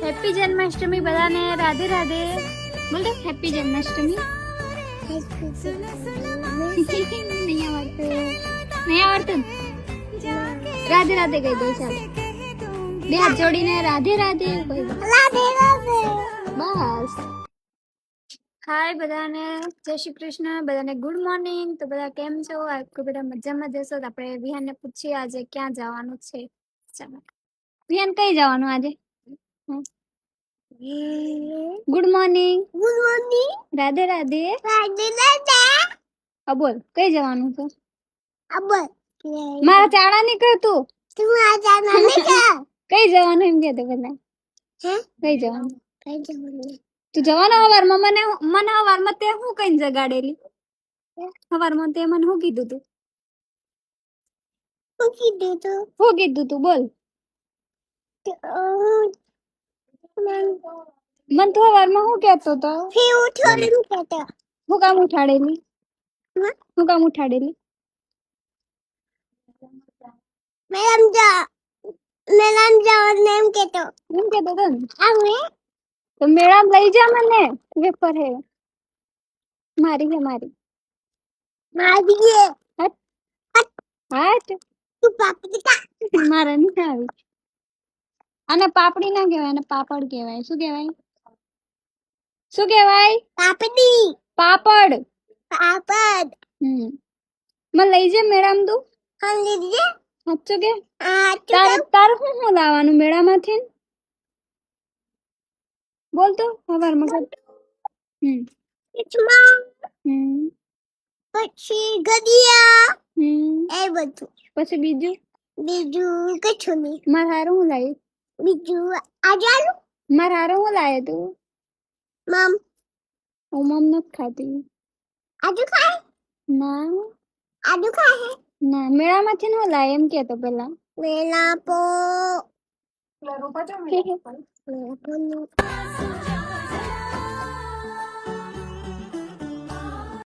Happy Janmashtami બધાને. રાધે રાધે. બોલ દે happy Janmashtami. નહીં આવડતું. રાધે રાધે કહી દો. ચાલો બે હાથ જોડીને રાધે રાધે કહી દો. બસ. હાય બધાને, જય શ્રી કૃષ્ણ. બધાને ગુડ મોર્નિંગ. તો બધા કેમ છો? આખું બધા મજામાં જશો. તો આપણે વિહાનને પૂછીએ આજે ક્યાં જવાનું છે. ચાલો વિહાન, કઈ જવાનું આજે? Good morning. Good morning. Radhe Radhe. Radhe Radhe. બોલ કઈ જવાનું છે? બોલ મારા ચાળા ની કર તું. તું મારા ચાળા ની કર. કઈ જવાનું એમ કે તો પેલા. કઈ જવાનું? કઈ જવાનું? તું જવાનો હવારમાં મને હવારમાં તે હું કઈ જગાડેલી? હવારમાં તે મને શું કીધું તું? શું કીધું તું? બોલ. મન તો હવારમાં શું કહેતો તો? હું કામ ઉઠાડેલી? હું કામ ઉઠાડેલી? મેળામ જવાનું એમ કેતો તો ને? તો મેળામ લઈ જા મને. વેફર હે મારી હે મારી હાટ. તું પાપડી ખા. મારા નહીં ખાવી. આને પાપડી ના કહેવાય, આને પાપડ કહેવાય. શું કહેવાય? શું કહેવાય? પાપડી. પાપડ. પાપડ. મને લઈ જા મેળામ તું. હા લઈ જા. સાચું કે? તાર શું લાવવાનું મેળામાંથી? બોલ તો હવારમાં. પછી ગડિયા એ બધું. પછી બીજું કશું નહીં. મારે હારું હું લાવી? બીજું આજાલું. મારે હારું હું લાવે તું? હું મમ નથી ખાતી. આજુ ખાય? ના. આજુ ખાય? ના. મેળામાંથી ન લાવે એમ કે તો પેલા. મેળા પો